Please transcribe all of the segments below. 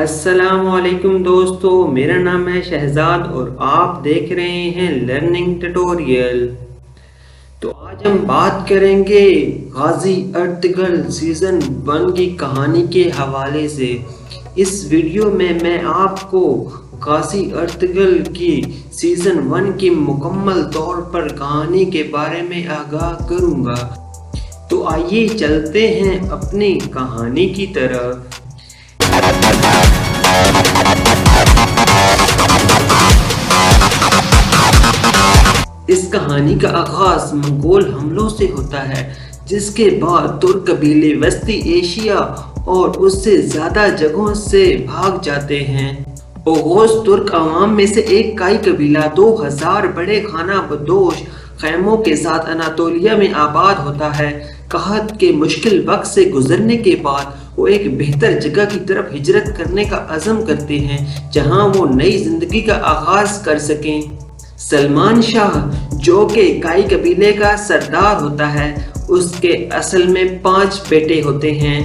अस्सलाम वालेकुम दोस्तों, मेरा नाम है शहजाद और आप देख रहे हैं लर्निंग ट्यूटोरियल। तो आज हम बात करेंगे गाजी अर्तगल सीजन 1 की कहानी के हवाले से। इस वीडियो में मैं आपको गाजी अर्तगल की सीजन 1 की मुकम्मल तौर पर कहानी के बारे में आगाह करूंगा। तो आइए चलते हैं अपनी कहानी की तरफ। इस कहानी का आगाज मंगोल हमलों से होता है, जिसके बाद तुर्क कबीले वस्ती एशिया और उससे ज्यादा जगहों से भाग जाते हैं। ओगोस तुर्क अवाम में से एक काई कबीला 2000 बड़े खाना बदोश खैमों के साथ अनातोलिया में आबाद होता है। कहत के मुश्किल वक्त से गुजरने के बाद वो एक बेहतर जगह की तरफ हिजरत करने का अज़म करते हैं, जहां वो नई जिंदगी का आगाज कर सकें। सलमान शाह, जो के काई कबीले का सरदार होता है, उसके असल में 5 बेटे होते हैं,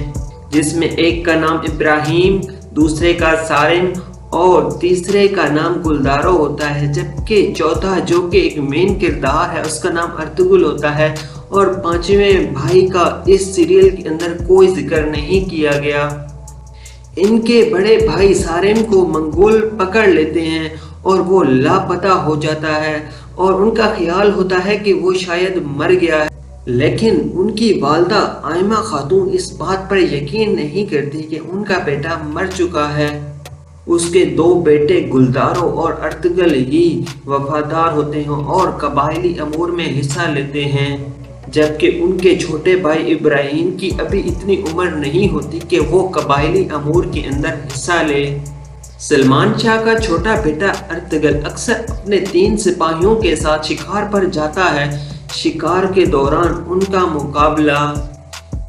जिसमें एक का नाम इब्राहिम, दूसरे का सारिम और तीसरे का नाम गुलदारो होता है, जबकि चौथा जो कि एक मेन किरदार है उसका नाम अर्तुगुल होता है। और 5वें भाई का इस सीरियल के अंदर कोई जिक्र नहीं किया गया। इनके बड़े भाई सारिम को मंगोल पकड़ लेते हैं और वो लापता हो जाता है और उनका ख्याल होता है कि वो शायद मर गया है। लेकिन उनकी वालदा आयमा खातून इस बात पर यकीन नहीं करती कि उनका बेटा मर चुका है। उसके 2 बेटे गुलदारो और अर्तगल ही वफादार होते हैं और कबायली अमूर में हिस्सा लेते हैं, जबकि उनके छोटे भाई इब्राहिम की अभी इतनी उम्र नहीं होती कि वो कबायली अमूर के अंदर हिस्सा ले। सलमान शाह का छोटा बेटा अर्तगल अक्सर अपने 3 सिपाहियों के साथ शिकार पर जाता है। शिकार के दौरान उनका मुकाबला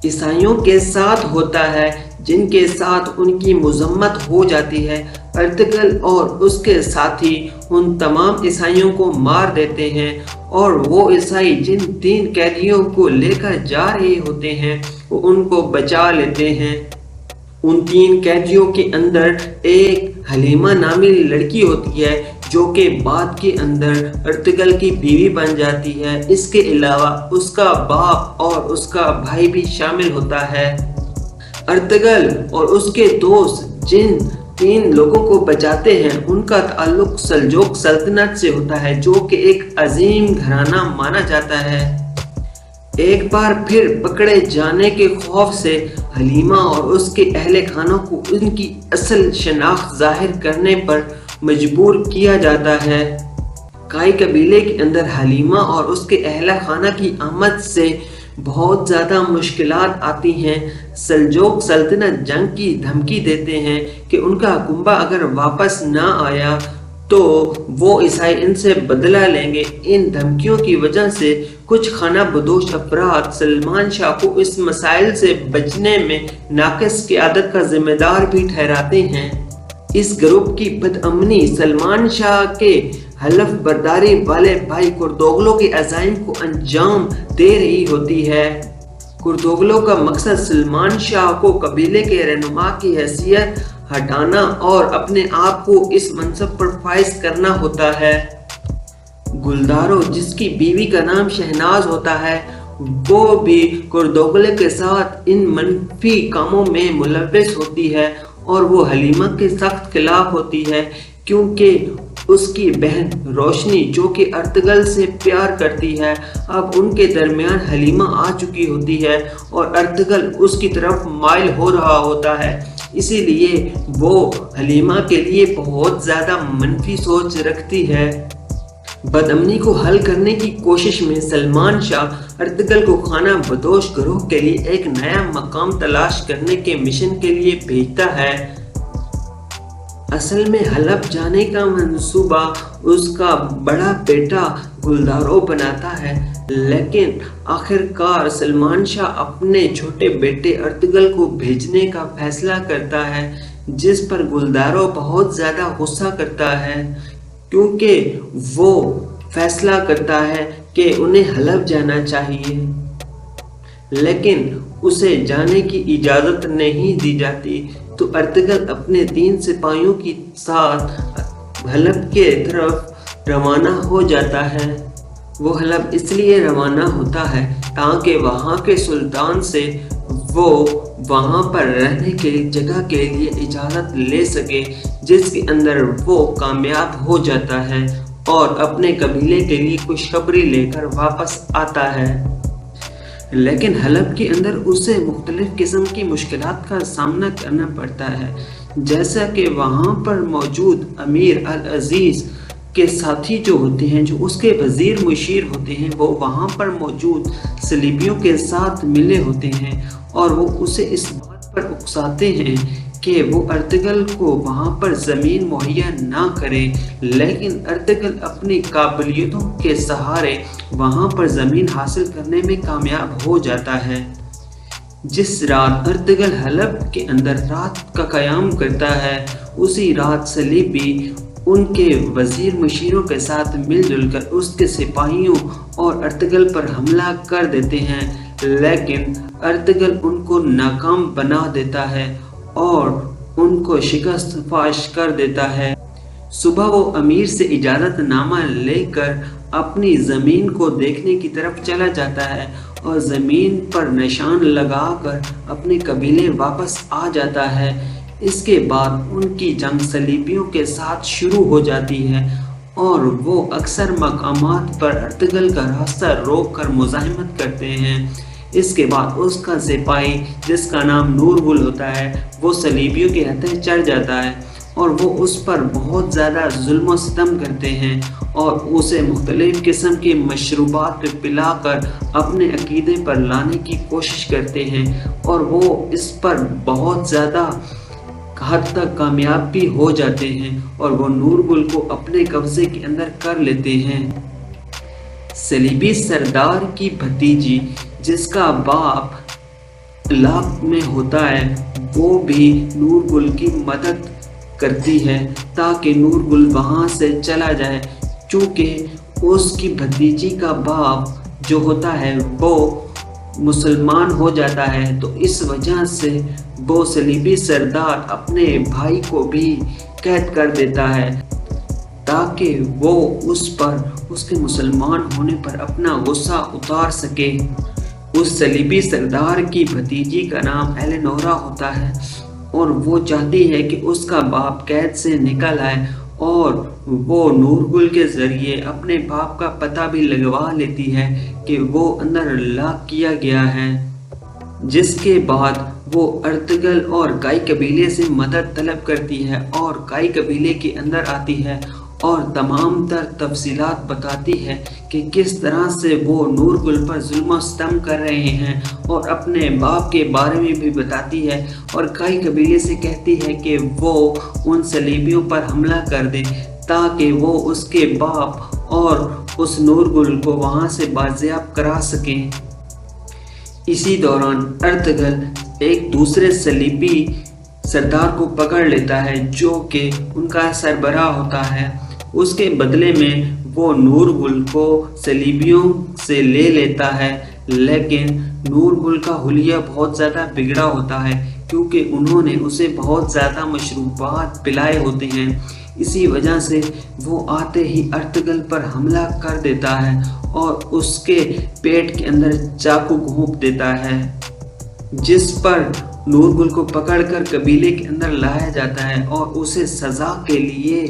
ईसाइयों के साथ होता है, जिनके साथ उनकी मुजम्मत हो जाती है। अर्तगल और उसके साथी उन तमाम ईसाइयों को मार देते हैं और वो ईसाई जिन 3 कैदियों को लेकर जा रहे होते हैं वो उनको बचा लेते हैं। उन 3 कैदियों के अंदर एक हलीमा नामी लड़की होती है, जो कि बाद के अंदर अर्तगल की बीवी बन जाती है। इसके अलावा उसका बाप और उसका भाई भी शामिल होता है। अर्तगल और उसके दोस्त जिन 3 लोगों को बचाते हैं, उनका ताल्लुक सल्जोक सल्तनत से होता है, जो कि एक अजीम घराना माना जाता है। एक बार फिर पकड़े जाने के खौफ से हलीमा और उसके अहले खानों को उनकी असल शनाख्त जाहिर करने पर मजबूर किया जाता है। काई कबीले के अंदर हलीमा और उसके अहला खाना की आमद से बहुत ज़्यादा मुश्किलात आती हैं। सल्जोक सल्तनत जंग की धमकी देते हैं कि उनका कुंबा अगर वापस ना आया तो वो ईसाई इनसे बदला लेंगे। इन धमकियों की वजह से कुछ खाना बदोश अफराद सलमान शाह को इस मसाइल से बचने में नाक़िस क़ियादत का जिम्मेदार भी ठहराते हैं। इस ग्रुप की बदअमनी सलमान शाह के हलफ बर्दारी वाले भाई कुर्दोगलो के अज़ाइम को अंजाम दे रही होती है। कुर्दोगलो का मकसद सलमान शाह को कबीले के रहनुमा की हैसियत हटाना और अपने आप को इस मनसब पर फाइज करना होता है। गुलदारो, जिसकी बीवी का नाम शहनाज होता है, वो भी कुर्दोगले के साथ इन मनफी कामों में मुलव्वस होती है और वो हलीमा के सख्त खिलाफ होती है, क्योंकि उसकी बहन रोशनी, जो कि अर्तगल से प्यार करती है, अब उनके दरमियान हलीमा आ चुकी होती है और अर्तगल उसकी तरफ माइल हो रहा होता है। इसीलिए वो हलीमा के लिए बहुत ज़्यादा मनफी सोच रखती है। बदअमनी को हल करने की कोशिश में सलमान शाह अर्तगल को खाना बदोश गिरोह के लिए एक नया मकाम तलाश करने के मिशन के लिए भेजता है। असल में हलफ जाने का मंसूबा उसका बड़ा बेटा गुलदारो बनाता है, लेकिन आखिरकार सलमान शाह अपने छोटे बेटे अर्तगल को भेजने का फैसला करता है, जिस पर गुलदारो बहुत ज़्यादा गुस्सा करता है, क्योंकि वो फैसला करता है कि उन्हें हलफ जाना चाहिए, लेकिन उसे जाने की इजाज़त नहीं दी जाती। तो अर्तुगल अपने 3 सिपाहियों के साथ हलब के तरफ रवाना हो जाता है। वो हलब इसलिए रवाना होता है ताकि वहाँ के सुल्तान से वो वहाँ पर रहने के जगह के लिए इजाज़त ले सके, जिसके अंदर वो कामयाब हो जाता है और अपने कबीले के लिए खुशखबरी लेकर वापस आता है। लेकिन हलब के अंदर उसे मुख्तलिफ किस्म की मुश्किलात का सामना करना पड़ता है, जैसा कि वहाँ पर मौजूद अमीर अल अजीज़ के साथी जो होते हैं, जो उसके वज़ीर मुशीर होते हैं, वो वहाँ पर मौजूद सलीबियों के साथ मिले होते हैं और वो उसे इस बात पर उकसाते हैं कि वो अर्तुगल को वहाँ पर ज़मीन मुहैया ना करे, लेकिन अर्तुगल अपनी काबिलियतों के सहारे वहाँ पर ज़मीन हासिल करने में कामयाब हो जाता है। जिस रात अर्तुगल हलब के अंदर रात का क़याम करता है, उसी रात सलीबी उनके वज़ीर मुशीरों के साथ मिलजुल कर उसके सिपाहियों और अर्तुगल पर हमला कर देते हैं, लेकिन अर्तुगल उनको नाकाम बना देता है और उनको शिकस्त फाश कर देता है। सुबह वो अमीर से इजाज़त नामा लेकर अपनी ज़मीन को देखने की तरफ चला जाता है और ज़मीन पर निशान लगाकर अपने कबीले वापस आ जाता है। इसके बाद उनकी जंग सलीबियों के साथ शुरू हो जाती है और वो अक्सर मकामात पर अर्तुगल का रास्ता रोक कर मुज़ाहिमत करते हैं। इसके बाद उसका सिपाही, जिसका नाम नूरगुल होता है, वो सलीबियों के हथे चढ़ जाता है और वो उस पर बहुत ज़्यादा जुल्म सितम करते हैं और उसे मुख्तलिफ़ किस्म के मशरूबात पिलाकर अपने अकीदे पर लाने की कोशिश करते हैं और वो इस पर बहुत ज़्यादा हद तक कामयाब भी हो जाते हैं और वो नूरगुल को अपने कब्ज़े के अंदर कर लेते हैं। सलीबी सरदार की भतीजी, जिसका बाप लाख में होता है, वो भी नूरगुल की मदद करती है ताकि नूरगुल वहाँ से चला जाए। चूँकि उसकी भतीजी का बाप जो होता है वो मुसलमान हो जाता है, तो इस वजह से वो सलीबी सरदार अपने भाई को भी कैद कर देता है ताकि वो उस पर उसके मुसलमान होने पर अपना गुस्सा उतार सके। उस सलीबी सरदार की भतीजी का नाम एलेनोरा होता है और वो चाहती है कि उसका बाप कैद से निकल आए और वो नूरगुल के ज़रिए अपने बाप का पता भी लगवा लेती है कि वो अंदर लाक किया गया है। जिसके बाद वो अर्तुगल और काई कबीले से मदद तलब करती है और काई कबीले के अंदर आती है और तमाम तर तफसीलात बताती है कि किस तरह से वो नूरगुल पर जुल्म सितम कर रहे हैं और अपने बाप के बारे में भी बताती है और काई कबीले से कहती है कि वो उन सलीबियों पर हमला कर दे ताकि वो उसके बाप और उस नूरगुल को वहाँ से बाजियाब करा सकें। इसी दौरान अर्तुगल एक दूसरे सलीबी सरदार को पकड़ लेता है जो कि उनका सरबराह होता है। उसके बदले में वो नूरगुल को सलीबियों से ले लेता है, लेकिन नूरगुल का हुलिया बहुत ज़्यादा बिगड़ा होता है क्योंकि उन्होंने उसे बहुत ज़्यादा मशरूबात पिलाए होते हैं। इसी वजह से वो आते ही अर्तुगल पर हमला कर देता है और उसके पेट के अंदर चाकू घोंप देता है, जिस पर नूरगुल को पकड़कर कबीले के अंदर लाया जाता है और उसे सज़ा के लिए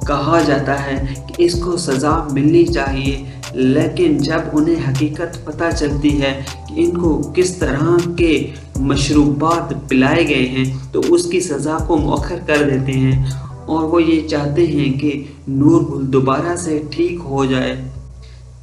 कहा जाता है कि इसको सज़ा मिलनी चाहिए। लेकिन जब उन्हें हकीकत पता चलती है कि इनको किस तरह के मशरूबात पिलाए गए हैं तो उसकी सज़ा को मौखर कर देते हैं और वो ये चाहते हैं कि नूरगुल दोबारा से ठीक हो जाए।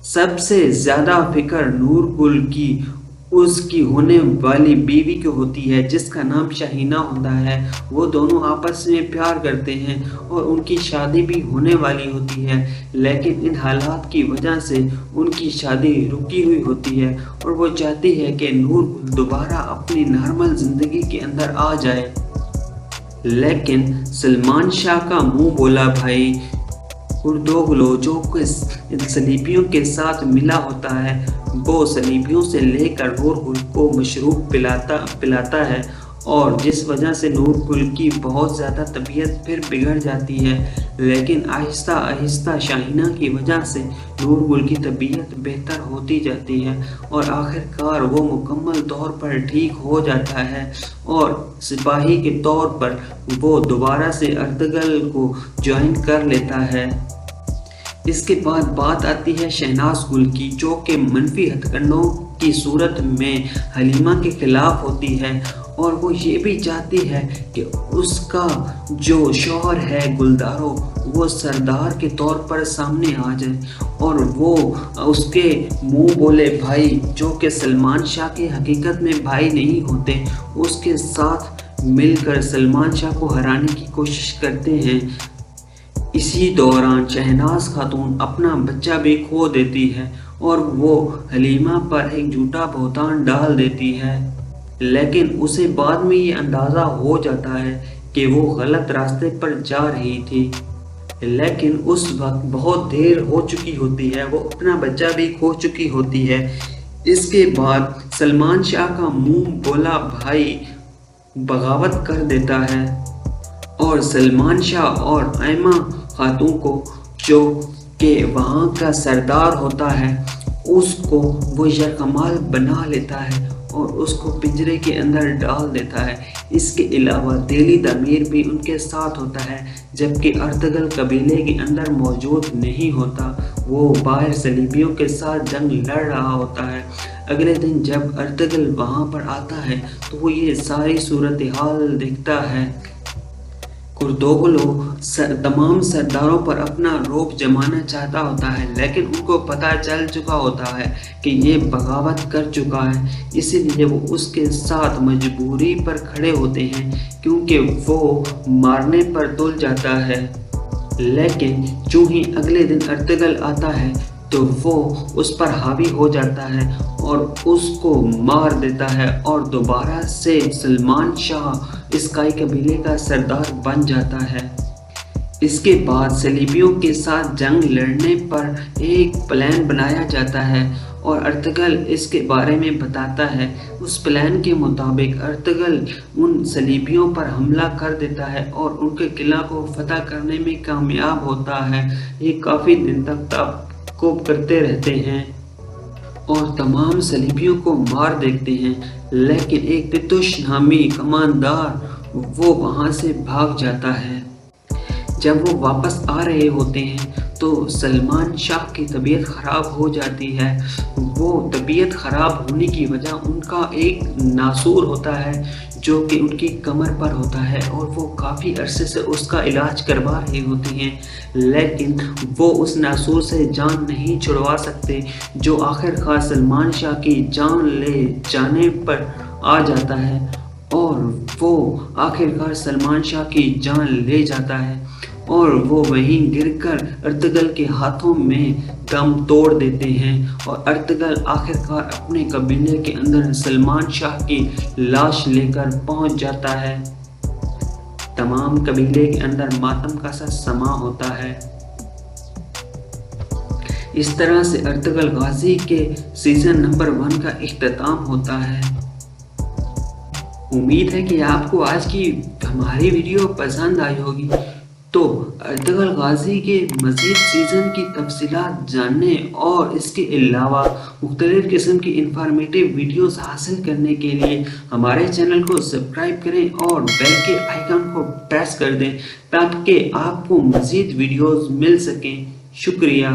सबसे ज़्यादा फिक्र नूरगुल की उसकी होने वाली बीवी की होती है जिसका नाम शाहीना होता है। वो दोनों आपस में प्यार करते हैं और उनकी शादी भी होने वाली होती है, लेकिन इन हालात की वजह से उनकी शादी रुकी हुई होती है और वो चाहती है कि नूरगुल दोबारा अपनी नॉर्मल ज़िंदगी के अंदर आ जाए। लेकिन सलमान शाह का मुंह बोला भाई उर्दोगलो जो सलीबियों के साथ मिला होता है वो सलीबियों से लेकर नूरगुल को मशरूब पिलाता है और जिस वजह से नूर गुल की बहुत ज़्यादा तबीयत फिर बिगड़ जाती है। लेकिन आहिस्ता आहिस्ता शाहीना की वजह से नूर गुल की तबीयत बेहतर होती जाती है और आखिरकार वो मुकम्मल तौर पर ठीक हो जाता है और सिपाही के तौर पर वो दोबारा से अर्तुगरुल को ज्वाइन कर लेता है। इसके बाद बात आती है शहनाज गुल की, जो कि मनफी हथकंडों की सूरत में हलीमा के खिलाफ होती है और वो ये भी चाहती है कि उसका जो शौहर है गुलदारो वो सरदार के तौर पर सामने आ जाए और वो उसके मुंह बोले भाई, जो कि सलमान शाह के हकीकत में भाई नहीं होते, उसके साथ मिलकर सलमान शाह को हराने की कोशिश करते हैं। इसी दौरान शहनाज खातून अपना बच्चा भी खो देती है और वो हलीमा पर एक झूठा बहतान डाल देती है। लेकिन उसे बाद में ये अंदाज़ा हो जाता है कि वो गलत रास्ते पर जा रही थी, लेकिन उस वक्त बहुत देर हो चुकी होती है, वो अपना बच्चा भी खो चुकी होती है। इसके बाद सलमान शाह का मुंह बोला भाई बगावत कर देता है और सलमान शाह और ऐमा खातून को, जो कि वहाँ का सरदार होता है, उसको वो यरकमाल बना लेता है और उसको पिंजरे के अंदर डाल देता है। इसके अलावा दिली दामिर भी उनके साथ होता है, जबकि अर्तुगरुल कबीले के अंदर मौजूद नहीं होता, वो बाहर सलीबियों के साथ जंग लड़ रहा होता है। अगले दिन जब अर्तुगरुल वहाँ पर आता है तो वो ये सारी सूरत हाल देखता है। कुर्दोगलो तमाम सरदारों पर अपना रोब जमाना चाहता होता है, लेकिन उनको पता चल चुका होता है कि ये बगावत कर चुका है, इसीलिए वो उसके साथ मजबूरी पर खड़े होते हैं क्योंकि वो मारने पर तुल जाता है। लेकिन जो ही अगले दिन अर्तुगरुल आता है तो वो उस पर हावी हो जाता है और उसको मार देता है और दोबारा से सलमान शाह स्काई कबीले का सरदार बन जाता है। इसके बाद सलीबियों के साथ जंग लड़ने पर एक प्लान बनाया जाता है और अर्तुगरुल इसके बारे में बताता है। उस प्लान के मुताबिक अर्तुगरुल उन सलीबियों पर हमला कर देता है और उनके किला को फतह करने में कामयाब होता है। ये काफ़ी दिन तक ताक़ुब करते रहते हैं और तमाम सलीबियों को मार देते हैं, लेकिन एक तितुश नामी कमांडर वो वहाँ से भाग जाता है। जब वो वापस आ रहे होते हैं तो सलमान शाह की तबीयत ख़राब हो जाती है। वो तबीयत ख़राब होने की वजह उनका एक नासूर होता है जो कि उनकी कमर पर होता है और वो काफ़ी अरसे से उसका इलाज करवा रहे होते हैं, लेकिन वो उस नासूर से जान नहीं छुड़वा सकते, जो आखिरकार सलमान शाह की जान ले जाने पर आ जाता है और वो आखिरकार सलमान शाह की जान ले जाता है और वो वहीं गिरकर अर्तुगरुल के हाथों में दम तोड़ देते हैं और अर्तुगरुल आखिरकार अपने कबीले के अंदर सलमान शाह की लाश लेकर पहुंच जाता है। तमाम कबीले के अंदर मातम का सा समा होता है। इस तरह से अर्तुगरुल गाजी के सीजन नंबर 1 का इख्तिताम होता है। उम्मीद है कि आपको आज की हमारी वीडियो पसंद आई होगी। तो अर्तुगरुल गाजी के मज़ीद सीज़न की तफसीलात जानने और इसके अलावा मुख्तलिफ़ किस्म की इंफॉर्मेटिव वीडियोस हासिल करने के लिए हमारे चैनल को सब्सक्राइब करें और बेल के आइकन को प्रेस कर दें ताकि आपको मज़ीद वीडियोस मिल सकें। शुक्रिया।